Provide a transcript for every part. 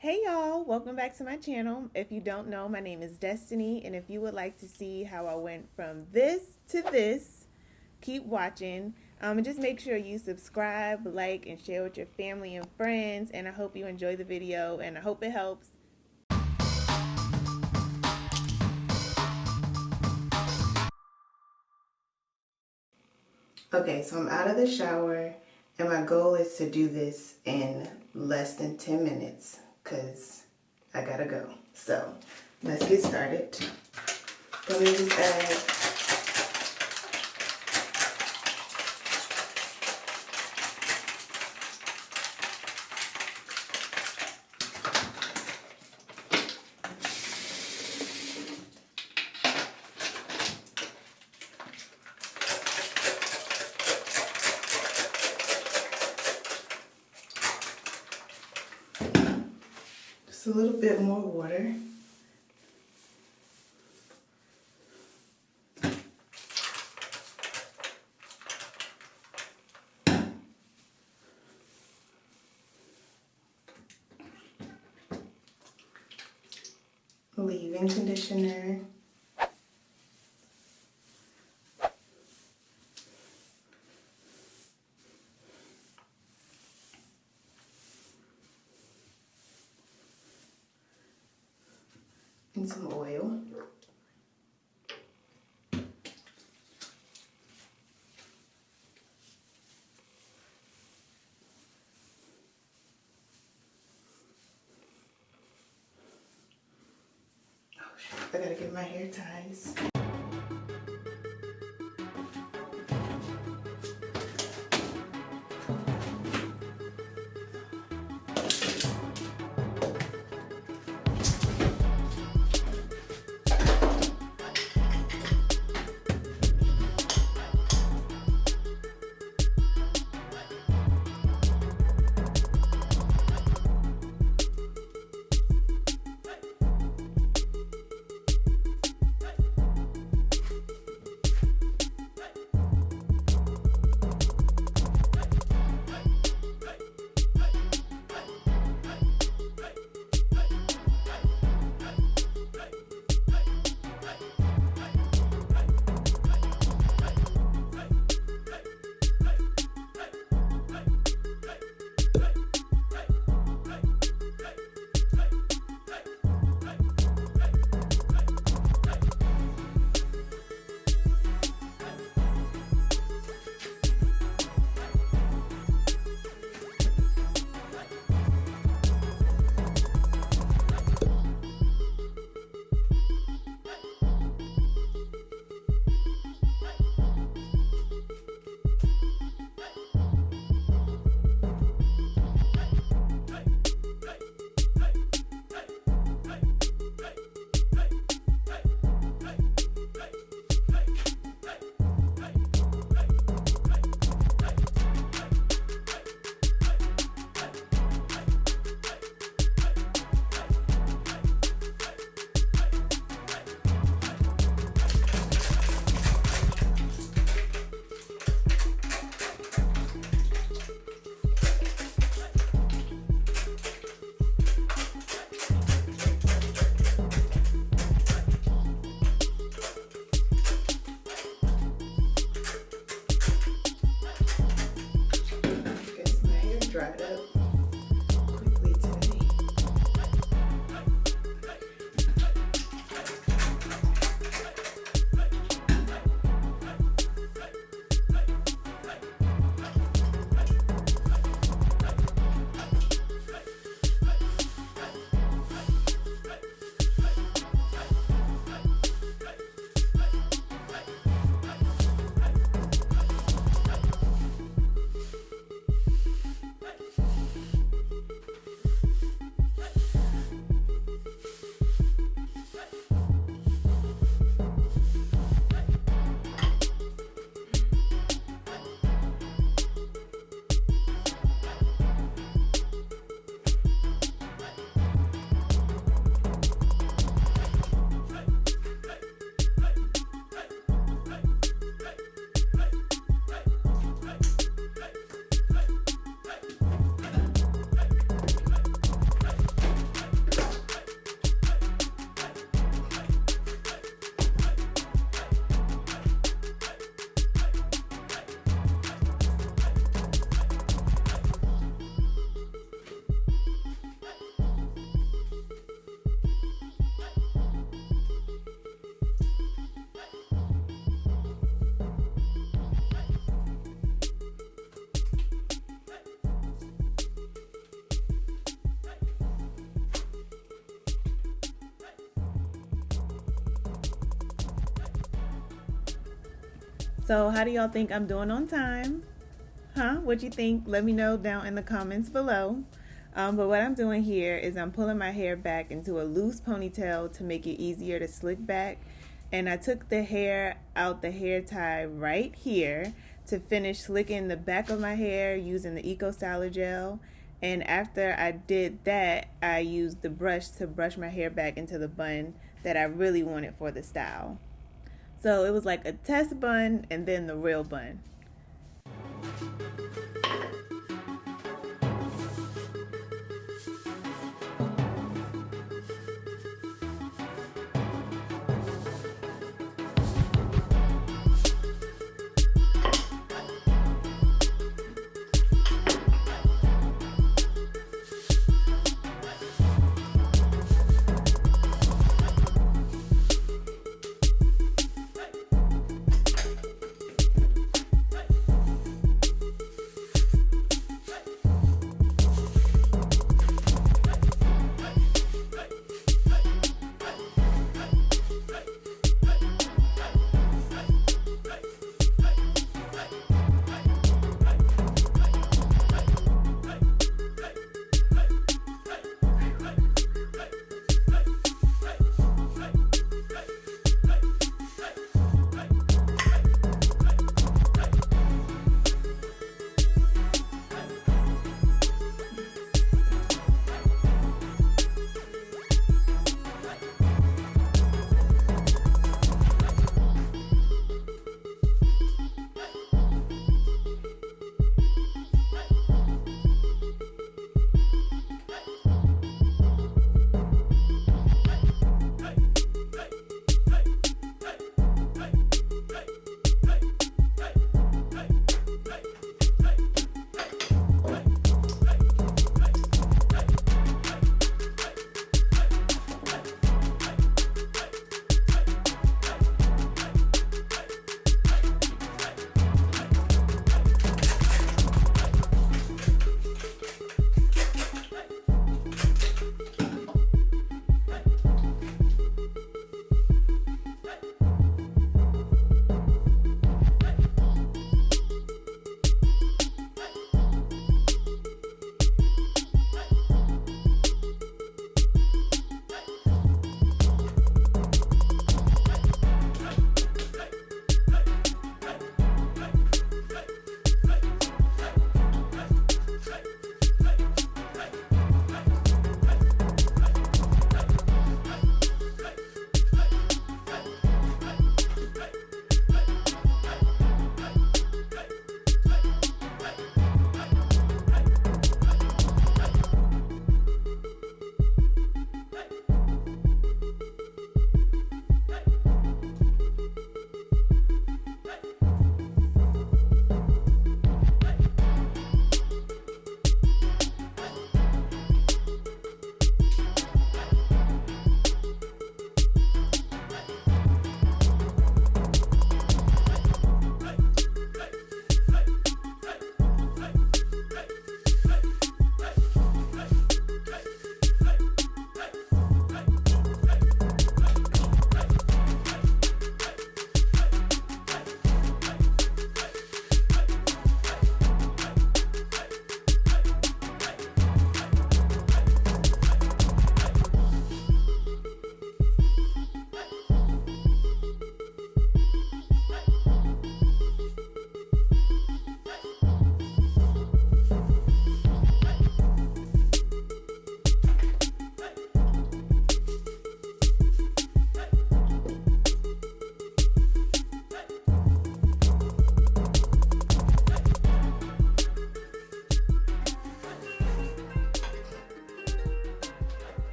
Hey y'all, welcome back to my channel. If you don't know, my name is Destiny, and if you would like to see how I went from this to this, keep watching. And just make sure you subscribe, like, and share with your family and friends, and I hope you enjoy the video, and I hope it helps. Okay, so I'm out of the shower, and my goal is to do this in less than 10 minutes, because I gotta go. So, let's get started. Let me just add just a little bit more water. Leave-in conditioner. And some oil. Oh shit, I gotta get my hair ties. So how do y'all think I'm doing on time? Huh? What you think? Let me know down in the comments below. But what I'm doing here is I'm pulling my hair back into a loose ponytail to make it easier to slick back. And I took the hair out the hair tie right here to finish slicking the back of my hair using the Eco Styler gel. And after I did that, I used the brush to brush my hair back into the bun that I really wanted for the style. So it was like a test bun and then the real bun.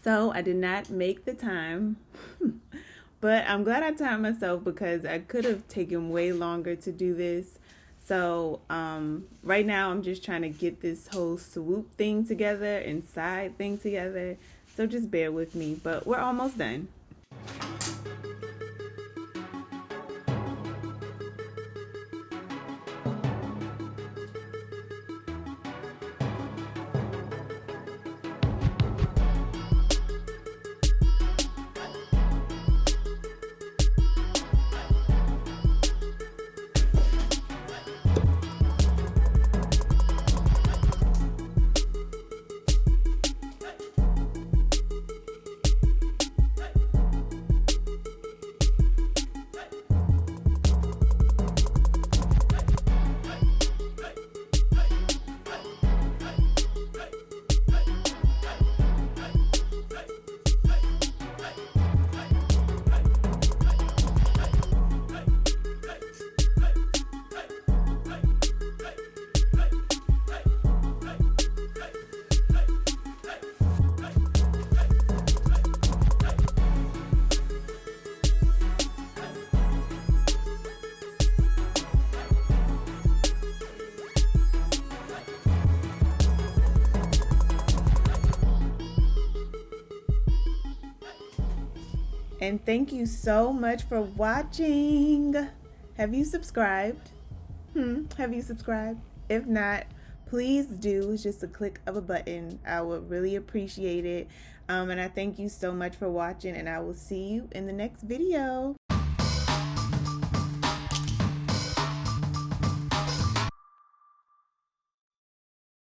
So I did not make the time, but I'm glad I timed myself because I could have taken way longer to do this. So right now I'm just trying to get this whole swoop thing together and side thing together. So just bear with me, but we're almost done. And thank you so much for watching. Have you subscribed? Have you subscribed? If not, please do. It's just a click of a button. I would really appreciate it. And I thank you so much for watching, and I will see you in the next video.